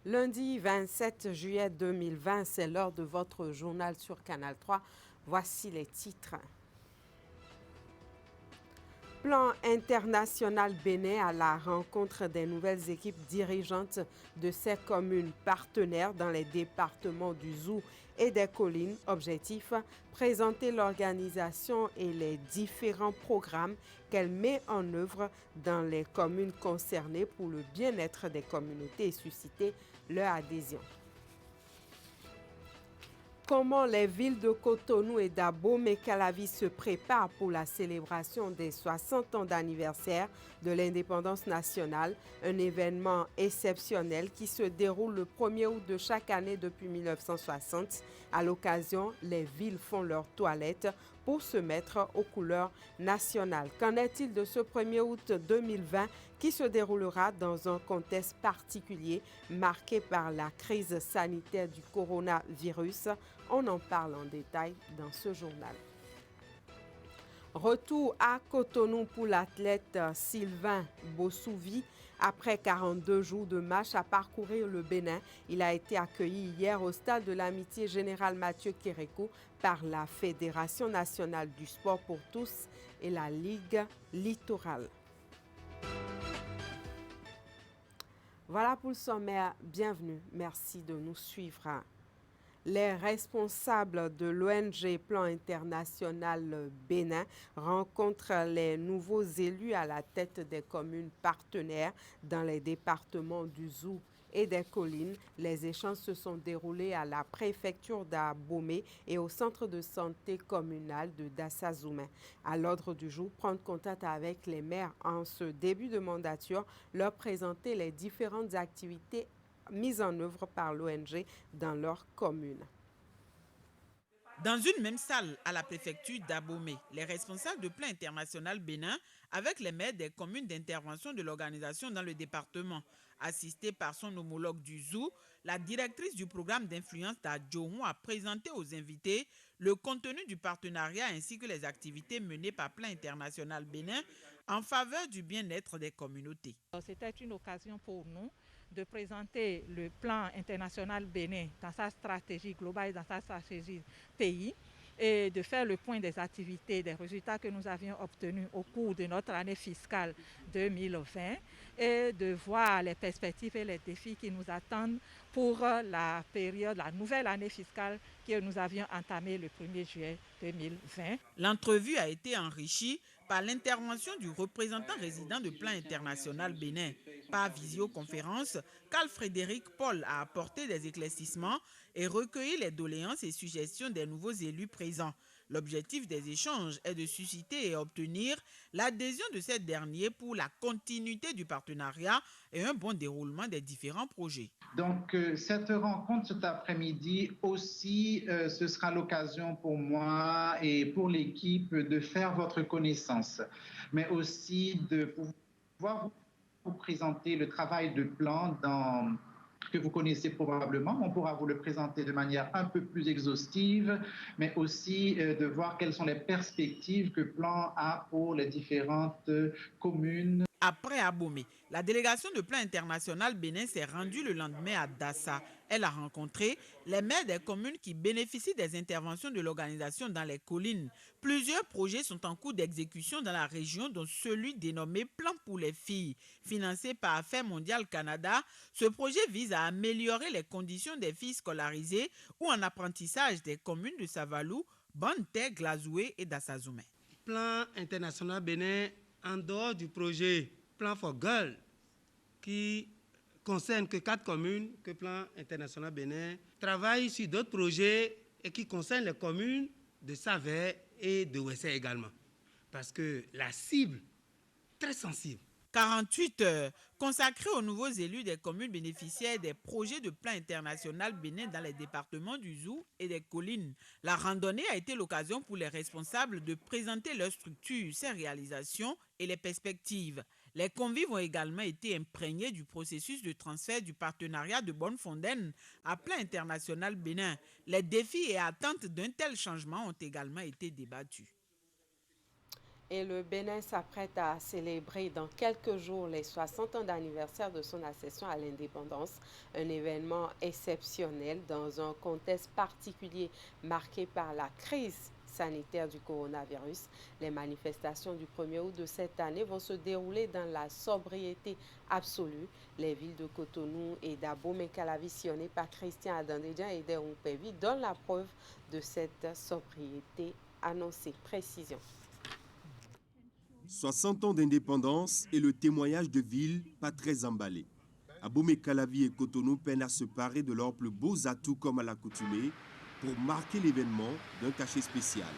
Lundi 27 juillet 2020, c'est l'heure de votre journal sur Canal 3. Voici les titres. Plan international Bénin à la rencontre des nouvelles équipes dirigeantes de ces communes partenaires dans les départements du Zou et des collines. Objectif, présenter l'organisation et les différents programmes qu'elle met en œuvre dans les communes concernées pour le bien-être des communautés et susciter leur adhésion. Comment les villes de Cotonou et d'Abomey-Calavi se préparent pour la célébration des 60 ans d'anniversaire de l'indépendance nationale, un événement exceptionnel qui se déroule le 1er août de chaque année depuis 1960. À l'occasion, les villes font leur toilette pour se mettre aux couleurs nationales. Qu'en est-il de ce 1er août 2020 qui se déroulera dans un contexte particulier marqué par la crise sanitaire du coronavirus? On en parle en détail dans ce journal. Retour à Cotonou pour l'athlète Sylvain Bossouvi. Après 42 jours de marche à parcourir le Bénin, il a été accueilli hier au stade de l'Amitié Général Mathieu Kérékou par la Fédération nationale du sport pour tous et la Ligue littorale. Voilà pour le sommaire. Bienvenue. Merci de nous suivre. Les responsables de l'ONG Plan International Bénin rencontrent les nouveaux élus à la tête des communes partenaires dans les départements du Zou et des collines. Les échanges se sont déroulés à la préfecture d'Abomey et au centre de santé communal de Dassazoumé. À l'ordre du jour, prendre contact avec les maires en ce début de mandature, leur présenter les différentes activités mises en œuvre par l'ONG dans leur commune. Dans une même salle à la préfecture d'Abomey, les responsables de Plan International Bénin avec les maires des communes d'intervention de l'organisation dans le département, assistés par son homologue du Zou, la directrice du programme d'influence d'Adjohou a présenté aux invités le contenu du partenariat ainsi que les activités menées par Plan International Bénin en faveur du bien-être des communautés. C'était une occasion pour nous de présenter le plan international Bénin dans sa stratégie globale, dans sa stratégie pays, et de faire le point des activités, des résultats que nous avions obtenus au cours de notre année fiscale 2020 et de voir les perspectives et les défis qui nous attendent pour la période, la nouvelle année fiscale que nous avions entamée le 1er juillet 2020. L'entrevue a été enrichie par l'intervention du représentant résident de Plan International Bénin. Par visioconférence, Carl Frédéric Paul a apporté des éclaircissements et recueilli les doléances et suggestions des nouveaux élus présents. L'objectif des échanges est de susciter et obtenir l'adhésion de ces derniers pour la continuité du partenariat et un bon déroulement des différents projets. Donc, cette rencontre cet après-midi aussi, ce sera l'occasion pour moi et pour l'équipe de faire votre connaissance, mais aussi de pouvoir vous présenter le travail de plan que vous connaissez probablement. On pourra vous le présenter de manière un peu plus exhaustive, mais aussi de voir quelles sont les perspectives que Plan a pour les différentes communes. Après Abomey, la délégation de Plan International Bénin s'est rendue le lendemain à Dassa. Elle a rencontré les maires des communes qui bénéficient des interventions de l'organisation dans les collines. Plusieurs projets sont en cours d'exécution dans la région, dont celui dénommé Plan pour les filles. Financé par Affaires mondiales Canada, ce projet vise à améliorer les conditions des filles scolarisées ou en apprentissage des communes de Savalou, Bante, Glazoué et Dassazoumé. Plan International Bénin, en dehors du projet Plan for Girls, qui concerne que 4 communes, que Plan International Bénin travaille sur d'autres projets et qui concernent les communes de Savert et de Ouessé également. Parce que la cible, très sensible. 48 heures consacrées aux nouveaux élus des communes bénéficiaires des projets de Plan International Bénin dans les départements du Zou et des collines. La randonnée a été l'occasion pour les responsables de présenter leur structure, ses réalisations et les perspectives. Les convives ont également été imprégnés du processus de transfert du partenariat de Bonnefontaine à Plan International Bénin. Les défis et attentes d'un tel changement ont également été débattus. Et le Bénin s'apprête à célébrer dans quelques jours les 60 ans d'anniversaire de son accession à l'indépendance, un événement exceptionnel dans un contexte particulier marqué par la crise sanitaire du coronavirus. Les manifestations du 1er août de cette année vont se dérouler dans la sobriété absolue. Les villes de Cotonou et d'Abomey-Calavi, sillonnées par Christian Adandédian et Deroupevi, donnent la preuve de cette sobriété annoncée. Précision. 60 ans d'indépendance et le témoignage de villes pas très emballées. Abomey-Calavi et Cotonou peinent à se parer de leurs plus beaux atouts comme à l'accoutumée pour marquer l'événement d'un cachet spécial.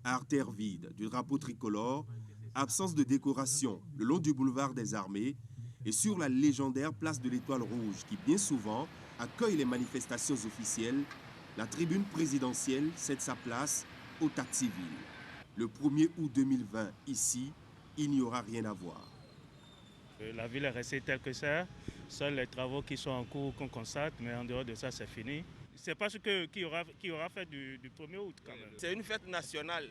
Artère vide du drapeau tricolore, absence de décoration le long du boulevard des Armées et sur la légendaire place de l'Étoile Rouge qui bien souvent accueille les manifestations officielles, la tribune présidentielle cède sa place au taxi ville. Le 1er août 2020, ici, il n'y aura rien à voir. La ville est restée telle que ça. Seuls les travaux qui sont en cours qu'on constate, mais en dehors de ça, c'est fini. C'est pas ce qui aura fait du 1er août quand même. C'est une fête nationale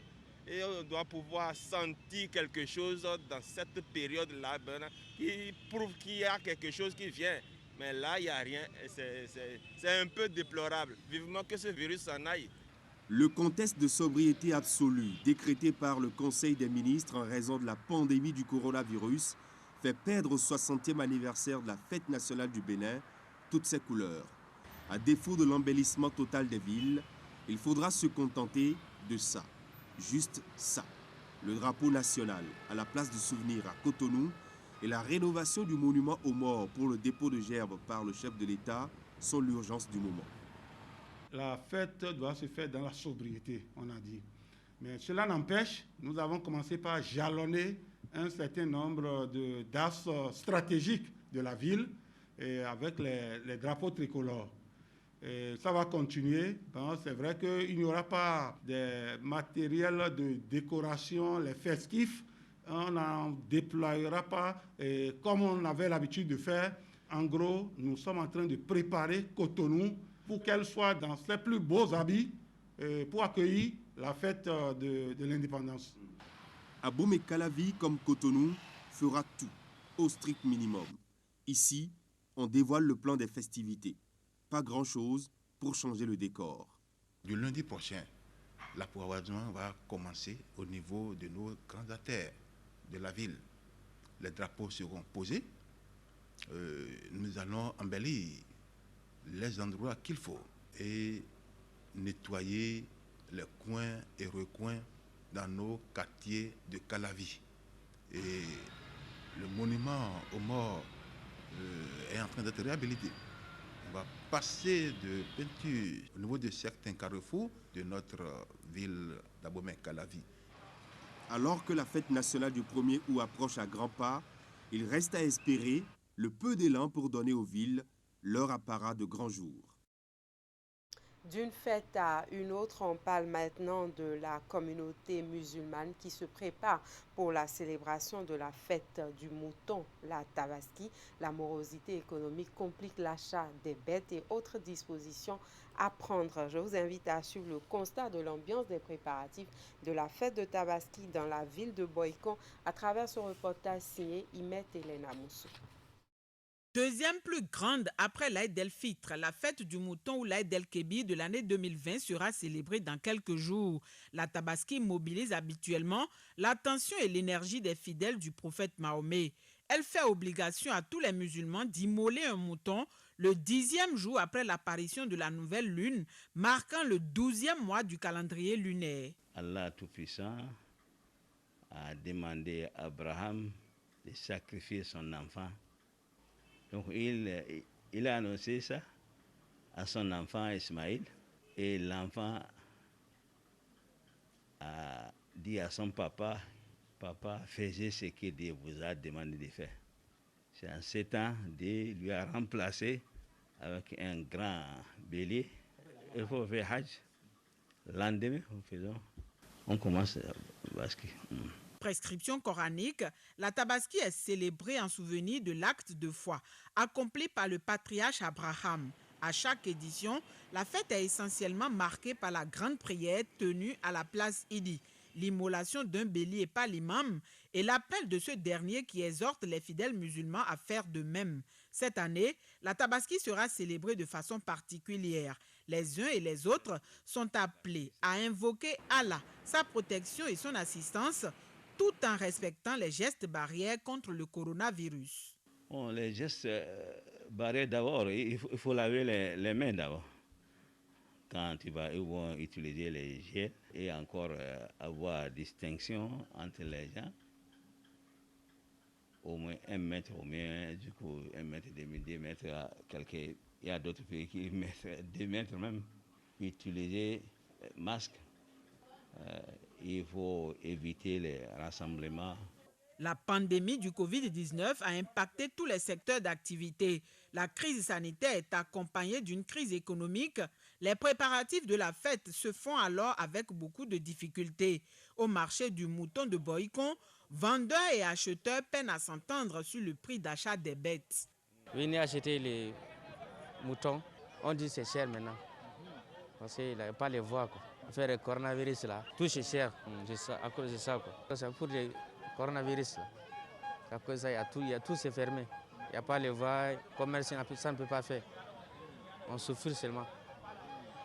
et on doit pouvoir sentir quelque chose dans cette période-là qui prouve qu'il y a quelque chose qui vient. Mais là, il n'y a rien. C'est un peu déplorable. Vivement que ce virus s'en aille. Le contexte de sobriété absolue décrété par le Conseil des ministres en raison de la pandémie du coronavirus fait perdre au 60e anniversaire de la fête nationale du Bénin toutes ses couleurs. À défaut de l'embellissement total des villes, il faudra se contenter de ça, juste ça. Le drapeau national à la place du souvenir à Cotonou et la rénovation du monument aux morts pour le dépôt de gerbes par le chef de l'État sont l'urgence du moment. La fête doit se faire dans la sobriété, on a dit. Mais cela n'empêche, nous avons commencé par jalonner un certain nombre d'axes stratégiques de la ville et avec les drapeaux tricolores. Et ça va continuer. Bon, c'est vrai qu'il n'y aura pas de matériel de décoration, les festifs. On n'en déploiera pas comme on avait l'habitude de faire. En gros, nous sommes en train de préparer Cotonou pour qu'elle soit dans ses plus beaux habits pour accueillir la fête de l'indépendance. Abomey-Calavi comme Cotonou fera tout au strict minimum. Ici, on dévoile le plan des festivités. Pas grand-chose pour changer le décor. Du lundi prochain, l'approvisionnement va commencer au niveau de nos grandes artères de la ville. Les drapeaux seront posés. Nous allons embellir les endroits qu'il faut et nettoyer les coins et recoins dans nos quartiers de Calavi. Et le monument aux morts est en train d'être réhabilité. On va passer de peinture au niveau de certains carrefours de notre ville d'Abomey-Calavi. Alors que la fête nationale du 1er août approche à grands pas, il reste à espérer le peu d'élan pour donner aux villes leur apparat de grand jour. D'une fête à une autre, on parle maintenant de la communauté musulmane qui se prépare pour la célébration de la fête du mouton, la Tabaski. La morosité économique complique l'achat des bêtes et autres dispositions à prendre. Je vous invite à suivre le constat de l'ambiance des préparatifs de la fête de Tabaski dans la ville de Boycon à travers ce reportage signé Imet Elena Moussou. Deuxième plus grande après l'Aïd el-Fitr, la fête du mouton ou l'Aïd el-Kébir de l'année 2020 sera célébrée dans quelques jours. La Tabaski mobilise habituellement l'attention et l'énergie des fidèles du prophète Mahomet. Elle fait obligation à tous les musulmans d'immoler un mouton le 10e jour après l'apparition de la nouvelle lune, marquant le 12e mois du calendrier lunaire. Allah Tout-Puissant a demandé à Abraham de sacrifier son enfant. Donc il a annoncé ça à son enfant Ismaïl et l'enfant a dit à son papa, papa faisait ce que Dieu vous a demandé de faire. C'est en 7 ans, Dieu lui a remplacé avec un grand bélier. Il faut faire Hajj. Lendemain, on commence à basquer. Prescription coranique, la Tabaski est célébrée en souvenir de l'acte de foi accompli par le patriarche Abraham. À chaque édition, la fête est essentiellement marquée par la grande prière tenue à la place Idi. l'immolation d'un bélier et pas l'imam, et l'appel de ce dernier qui exhorte les fidèles musulmans à faire de même. Cette année, la Tabaski sera célébrée de façon particulière. Les uns et les autres sont appelés à invoquer Allah, sa protection et son assistance, tout en respectant les gestes barrières contre le coronavirus. Bon, les gestes barrières d'abord, il faut laver les mains d'abord. Quand ils vont utiliser les gels et encore avoir distinction entre les gens, au moins 1 mètre, au moins, du coup, 1 mètre, 2 mètres, il y a d'autres pays qui mettent 2 mètres même, utiliser masque. Il faut éviter les rassemblements. La pandémie du Covid-19 a impacté tous les secteurs d'activité. La crise sanitaire est accompagnée d'une crise économique. Les préparatifs de la fête se font alors avec beaucoup de difficultés. Au marché du mouton de Boycon, vendeurs et acheteurs peinent à s'entendre sur le prix d'achat des bêtes. Venez acheter les moutons, on dit que c'est cher maintenant. Parce qu'il n'y a pas les voies. Faire le coronavirus là, tout c'est cher. À cause de ça. C'est pour le coronavirus là. À cause de ça, il y a tout c'est fermé. Il n'y a pas les voies, commerce, ça ne peut pas faire. On souffre seulement.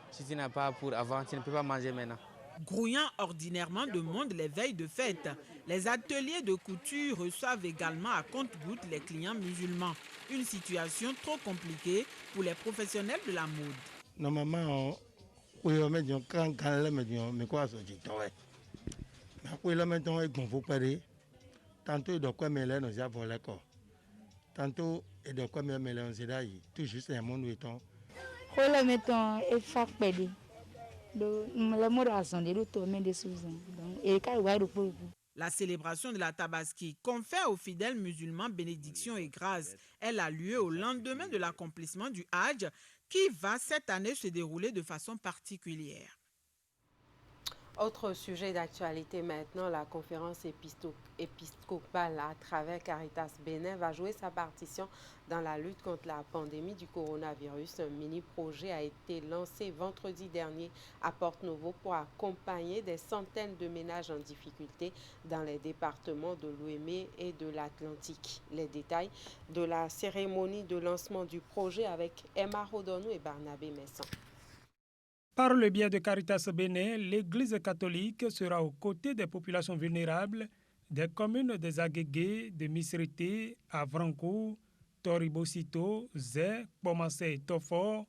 Si tu n'as pas pour avant, tu ne peux pas manger maintenant. Grouillant ordinairement de monde les veilles de fête, les ateliers de couture reçoivent également à compte-gouttes les clients musulmans. Une situation trop compliquée pour les professionnels de la mode. Normalement, tantôt il doit quoi mêler nos avoirs tantôt il doit quoi mêler nos édailles tout juste un monde étant Hola mettons et fac pédé de la moration de l'auto mais des sous et quand il La célébration de la Tabaski confère aux fidèles musulmans bénédiction et grâce. Elle a lieu au lendemain de l'accomplissement du Hajj qui va cette année se dérouler de façon particulière. Autre sujet d'actualité maintenant, la conférence épiscopale à travers Caritas Bénin va jouer sa partition dans la lutte contre la pandémie du coronavirus. Un mini-projet a été lancé vendredi dernier à Porte-Novo pour accompagner des centaines de ménages en difficulté dans les départements de l'Ouémé et de l'Atlantique. Les détails de la cérémonie de lancement du projet avec Emma Rodonou et Barnabé Messan. Par le biais de Caritas Bénin, l'Église catholique sera aux côtés des populations vulnérables des communes des Aguégué, de Misrité, Avrancourt, Toribocito, Zé, Pomassé et Tofor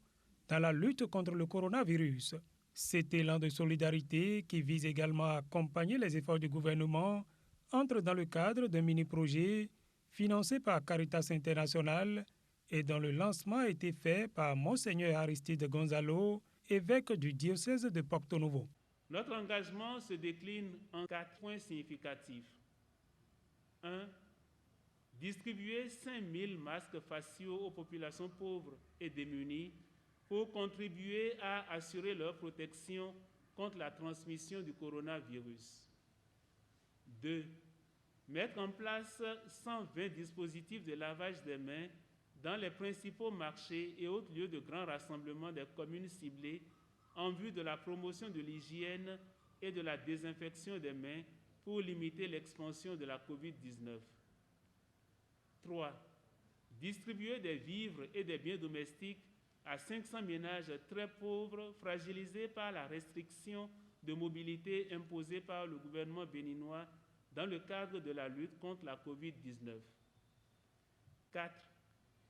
dans la lutte contre le coronavirus. Cet élan de solidarité qui vise également à accompagner les efforts du gouvernement entre dans le cadre d'un mini-projet financé par Caritas International et dont le lancement a été fait par Monseigneur Aristide Gonzalo, évêque du diocèse de Porto-Novo. Notre engagement se décline en 4 points significatifs. 1. Distribuer 5000 masques faciaux aux populations pauvres et démunies pour contribuer à assurer leur protection contre la transmission du coronavirus. 2. Mettre en place 120 dispositifs de lavage des mains dans les principaux marchés et autres lieux de grand rassemblement des communes ciblées en vue de la promotion de l'hygiène et de la désinfection des mains pour limiter l'expansion de la COVID-19. 3. Distribuer des vivres et des biens domestiques à 500 ménages très pauvres fragilisés par la restriction de mobilité imposée par le gouvernement béninois dans le cadre de la lutte contre la COVID-19. 4.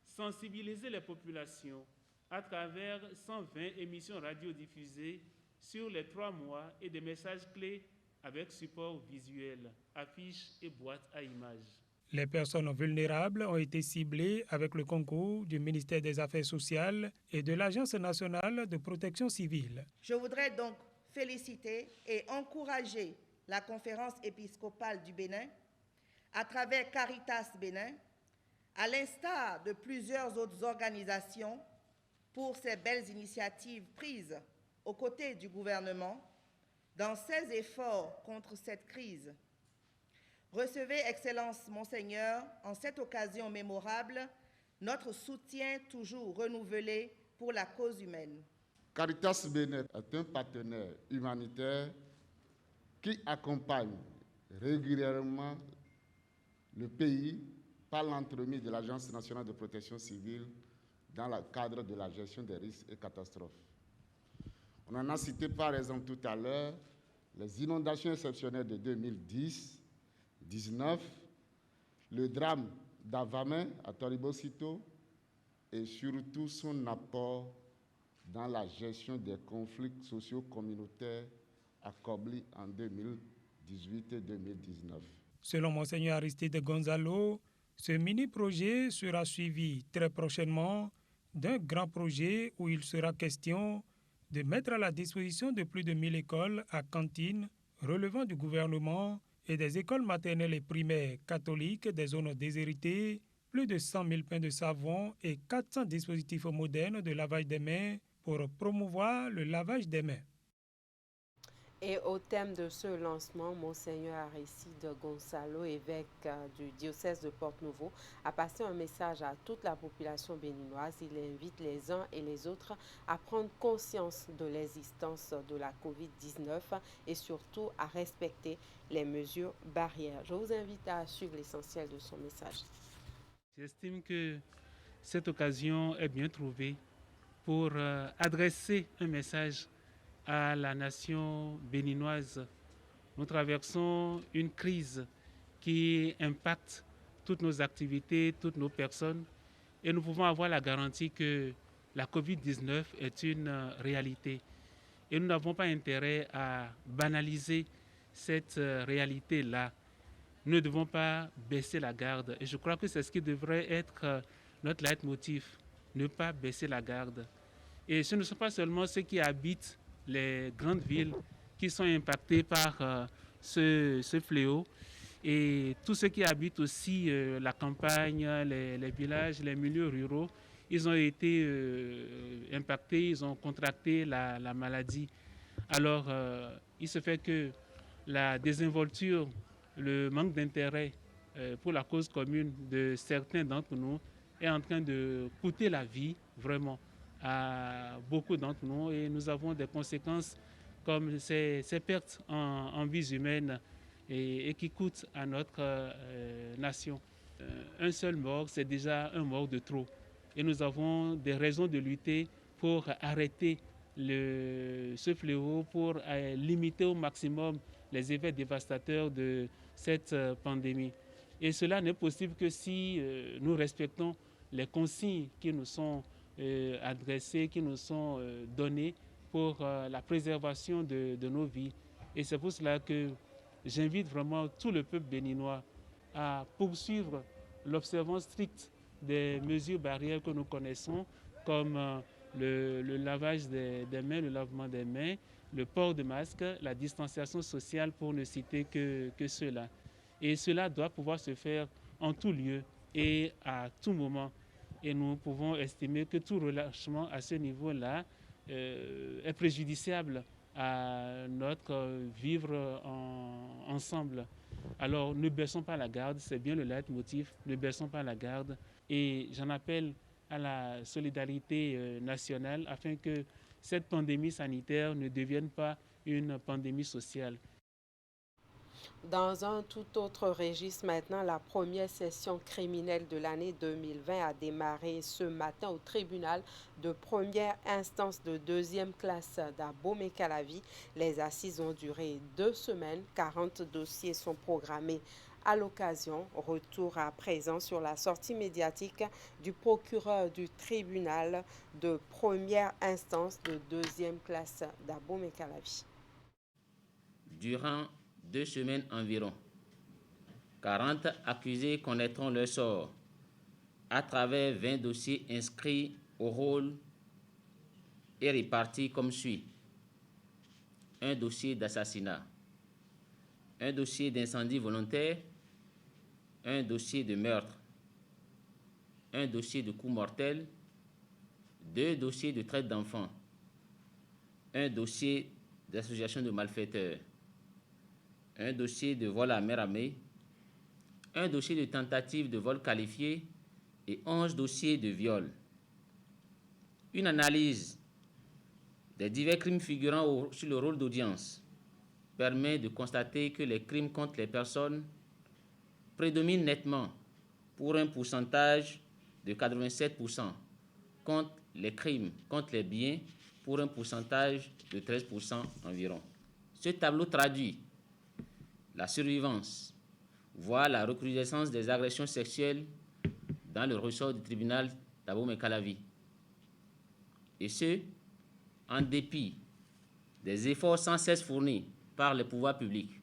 Sensibiliser les populations à travers 120 émissions radiodiffusées sur les 3 mois et des messages clés avec support visuel, affiches et boîtes à images. Les personnes vulnérables ont été ciblées avec le concours du ministère des Affaires sociales et de l'Agence nationale de protection civile. Je voudrais donc féliciter et encourager la conférence épiscopale du Bénin à travers Caritas Bénin, à l'instar de plusieurs autres organisations, pour ces belles initiatives prises aux côtés du gouvernement dans ses efforts contre cette crise. Recevez, Excellence Monseigneur, en cette occasion mémorable, notre soutien toujours renouvelé pour la cause humaine. Caritas Bénin est un partenaire humanitaire qui accompagne régulièrement le pays par l'entremise de l'Agence nationale de protection civile dans le cadre de la gestion des risques et catastrophes. On en a cité par exemple tout à l'heure les inondations exceptionnelles de 2010-19, le drame d'Avamé à Toribosito et surtout son apport dans la gestion des conflits sociaux communautaires à Kobli en 2018 et 2019. Selon Monseigneur Aristide Gonzalo, ce mini-projet sera suivi très prochainement d'un grand projet où il sera question de mettre à la disposition de plus de 1000 écoles à cantines relevant du gouvernement et des écoles maternelles et primaires catholiques des zones déshéritées, plus de 100 000 pains de savon et 400 dispositifs modernes de lavage des mains pour promouvoir le lavage des mains. Et au thème de ce lancement, Monseigneur Aristide Gonzalo, évêque du diocèse de Porte-Nouveau, a passé un message à toute la population béninoise. Il invite les uns et les autres à prendre conscience de l'existence de la COVID-19 et surtout à respecter les mesures barrières. Je vous invite à suivre l'essentiel de son message. J'estime que cette occasion est bien trouvée pour adresser un message à la nation béninoise. Nous traversons une crise qui impacte toutes nos activités, toutes nos personnes, et nous pouvons avoir la garantie que la COVID-19 est une réalité. Et nous n'avons pas intérêt à banaliser cette réalité-là. Nous ne devons pas baisser la garde. Et je crois que c'est ce qui devrait être notre leitmotiv, ne pas baisser la garde. Et ce ne sont pas seulement ceux qui habitent les grandes villes qui sont impactées par ce fléau, et tous ceux qui habitent aussi la campagne, les villages, les milieux ruraux, ils ont été impactés, ils ont contracté la maladie. Alors, il se fait que la désinvolture, le manque d'intérêt pour la cause commune de certains d'entre nous est en train de coûter la vie, vraiment, à beaucoup d'entre nous, et nous avons des conséquences comme ces pertes en vies humaines et qui coûtent à notre nation. Un seul mort, c'est déjà un mort de trop. Et nous avons des raisons de lutter pour arrêter ce fléau, pour limiter au maximum les effets dévastateurs de cette pandémie. Et cela n'est possible que si nous respectons les consignes qui nous sont adressées, qui nous sont données pour la préservation de nos vies. Et c'est pour cela que j'invite vraiment tout le peuple béninois à poursuivre l'observance stricte des mesures barrières que nous connaissons, comme le lavage des mains, le lavement des mains, le port de masque, la distanciation sociale, pour ne citer que cela. Et cela doit pouvoir se faire en tout lieu et à tout moment. Et nous pouvons estimer que tout relâchement à ce niveau-là est préjudiciable à notre vivre ensemble. Alors ne baissons pas la garde, c'est bien le leitmotiv, ne baissons pas la garde. Et j'en appelle à la solidarité nationale afin que cette pandémie sanitaire ne devienne pas une pandémie sociale. Dans un tout autre registre maintenant, la première session criminelle de l'année 2020 a démarré ce matin au tribunal de première instance de deuxième classe d'Abomey-Calavi. Les assises ont duré 2 semaines, 40 dossiers sont programmés. À l'occasion, retour à présent sur la sortie médiatique du procureur du tribunal de première instance de deuxième classe d'Abomey-Calavi. Durant 2 semaines environ, 40 accusés connaîtront leur sort à travers 20 dossiers inscrits au rôle et répartis comme suit. Un dossier d'assassinat, un dossier d'incendie volontaire, un dossier de meurtre, un dossier de coup mortel, 2 dossiers de traite d'enfants, un dossier d'association de malfaiteurs, un dossier de vol à main armée, un dossier de tentative de vol qualifié et 11 dossiers de viol. Une analyse des divers crimes figurant sur le rôle d'audience permet de constater que les crimes contre les personnes prédominent nettement pour un pourcentage de 87%, contre les crimes contre les biens pour un pourcentage de 13% environ. Ce tableau traduit la survivance, voire la recrudescence des agressions sexuelles dans le ressort du tribunal d'Abomey-Calavi. Et ce, en dépit des efforts sans cesse fournis par les pouvoirs publics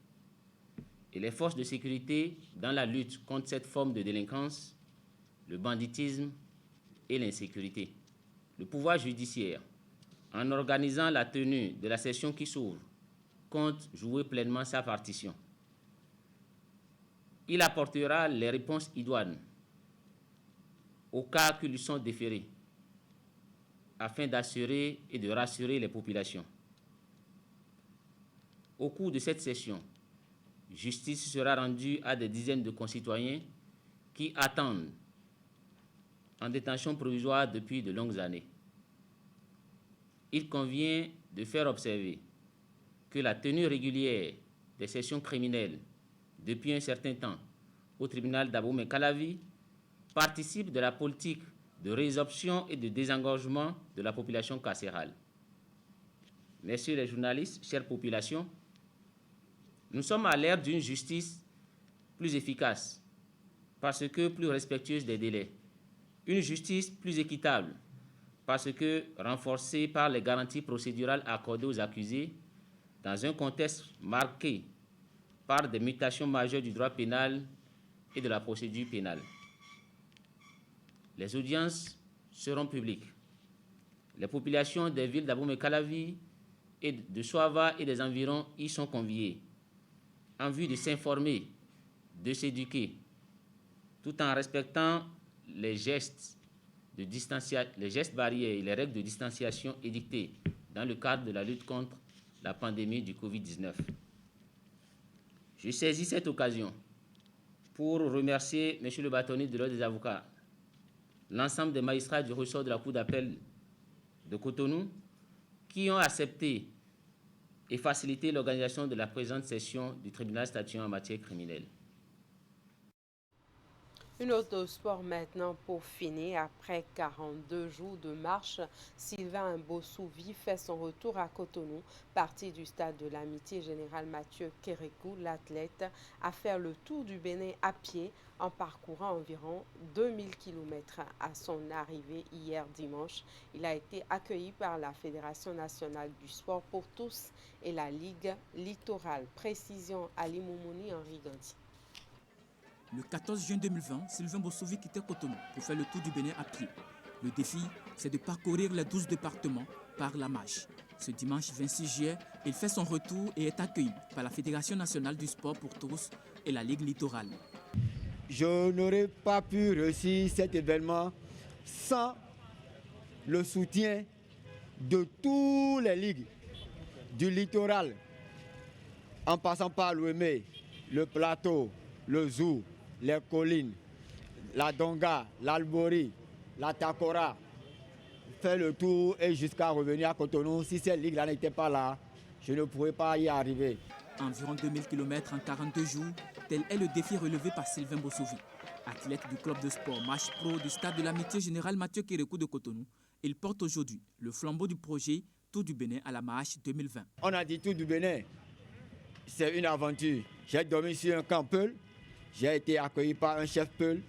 et les forces de sécurité dans la lutte contre cette forme de délinquance, le banditisme et l'insécurité. Le pouvoir judiciaire, en organisant la tenue de la session qui s'ouvre, compte jouer pleinement sa partition. Il apportera les réponses idoines aux cas qui lui sont déférés, afin d'assurer et de rassurer les populations. Au cours de cette session, justice sera rendue à des dizaines de concitoyens qui attendent en détention provisoire depuis de longues années. Il convient de faire observer que la tenue régulière des sessions criminelles depuis un certain temps au tribunal d'Abomey-Calavi participe de la politique de résorption et de désengorgement de la population carcérale. Messieurs les journalistes, chère population, nous sommes à l'ère d'une justice plus efficace parce que plus respectueuse des délais, une justice plus équitable parce que renforcée par les garanties procédurales accordées aux accusés dans un contexte marqué par des mutations majeures du droit pénal et de la procédure pénale. Les audiences seront publiques. Les populations des villes d'Abomey-Calavi et de Soava et des environs y sont conviées, en vue de s'informer, de s'éduquer, tout en respectant les gestes barrières et les règles de distanciation édictées dans le cadre de la lutte contre la pandémie du Covid-19. Je saisis cette occasion pour remercier M. le bâtonnier de l'Ordre des avocats, l'ensemble des magistrats du ressort de la Cour d'appel de Cotonou qui ont accepté et facilité l'organisation de la présente session du tribunal statuant en matière criminelle. Une note de sport maintenant pour finir. Après 42 jours de marche, Sylvain Mbosouvi fait son retour à Cotonou. Parti du stade de l'Amitié Général Mathieu Kérékou, l'athlète a fait le tour du Bénin à pied en parcourant environ 2000 km. À son arrivée hier dimanche, il a été accueilli par la Fédération nationale du sport pour tous et la Ligue littorale. Précision Ali Moumouni, Henri Gandhi. Le 14 juin 2020, Sylvain Mbosouvi quittait Cotonou pour faire le tour du Bénin à pied. Le défi, c'est de parcourir les 12 départements par la marche. Ce dimanche 26 juillet, il fait son retour et est accueilli par la Fédération nationale du sport pour tous et la Ligue littorale. Je n'aurais pas pu réussir cet événement sans le soutien de toutes les ligues du littoral, en passant par l'Ouémé, le plateau, le Zou, les collines, la Donga, l'Albori, la Takora, faire le tour et jusqu'à revenir à Cotonou. Si cette ligue-là n'était pas là, je ne pourrais pas y arriver. Environ 2000 km en 42 jours, tel est le défi relevé par Sylvain Mbosouvi. Athlète du club de sport Marche Pro du stade de l'Amitié Général Mathieu Kérékou de Cotonou, il porte aujourd'hui le flambeau du projet Tour du Bénin à la marche 2020. On a dit Tour du Bénin, c'est une aventure. J'ai dormi sur un camp Peul. J'ai été accueilli par un chef Peul,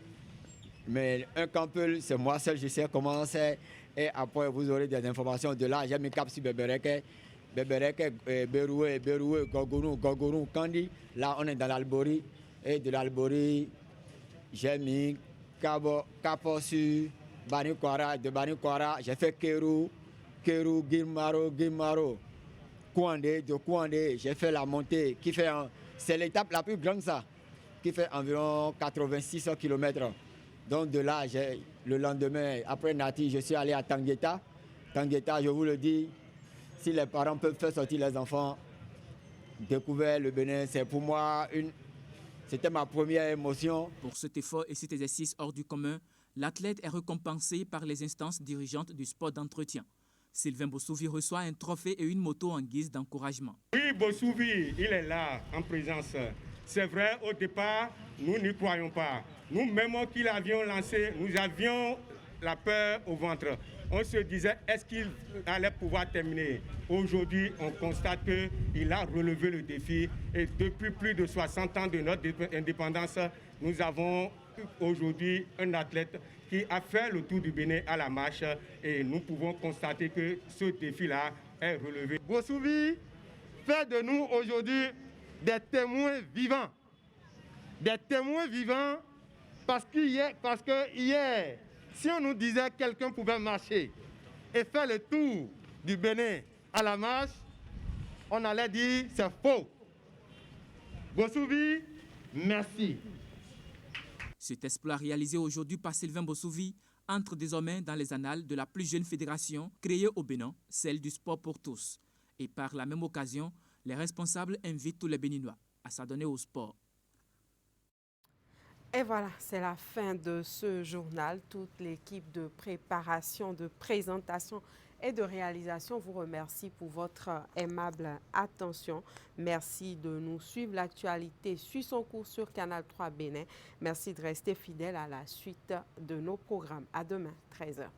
mais un camp Peul, c'est moi seul, je sais comment c'est. Et après, vous aurez des informations de là. J'ai mis cap sur Bebereke, Beroué, Gogourou, Kandi. Là, on est dans l'Albori. Et de l'Albori, j'ai mis Capo sur Banikwara. De Banikwara, j'ai fait Kerou, Guimaro, Kouandé. De Kouandé, j'ai fait la montée qui fait... C'est l'étape la plus grande, ça, qui fait environ 86 km. Donc de là, le lendemain, après Nati, je suis allé à Tangueta. Tangueta, je vous le dis, si les parents peuvent faire sortir les enfants, découvrir le Bénin, c'est pour moi c'était ma première émotion. Pour cet effort et cet exercice hors du commun, l'athlète est récompensé par les instances dirigeantes du sport d'entretien. Sylvain Bossouvi reçoit un trophée et une moto en guise d'encouragement. Oui, Bossouvi, il est là, en présence. C'est vrai, au départ, nous n'y croyons pas. Nous-mêmes qui l'avions lancé, nous avions la peur au ventre. On se disait, est-ce qu'il allait pouvoir terminer? Aujourd'hui, on constate qu'il a relevé le défi. Et depuis plus de 60 ans de notre indépendance, nous avons aujourd'hui un athlète qui a fait le tour du Bénin à la marche. Et nous pouvons constater que ce défi-là est relevé. Bossouvi fait de nous aujourd'hui des témoins vivants. Des témoins vivants parce que hier, si on nous disait que quelqu'un pouvait marcher et faire le tour du Bénin à la marche, on allait dire c'est faux. Bossouvi, merci. Cet exploit réalisé aujourd'hui par Sylvain Bossouvi entre désormais dans les annales de la plus jeune fédération créée au Bénin, celle du sport pour tous. Et par la même occasion, les responsables invitent tous les Béninois à s'adonner au sport. Et voilà, c'est la fin de ce journal. Toute l'équipe de préparation, de présentation et de réalisation vous remercie pour votre aimable attention. Merci de nous suivre. L'actualité suit son cours sur Canal 3 Bénin. Merci de rester fidèle à la suite de nos programmes. À demain, 13h.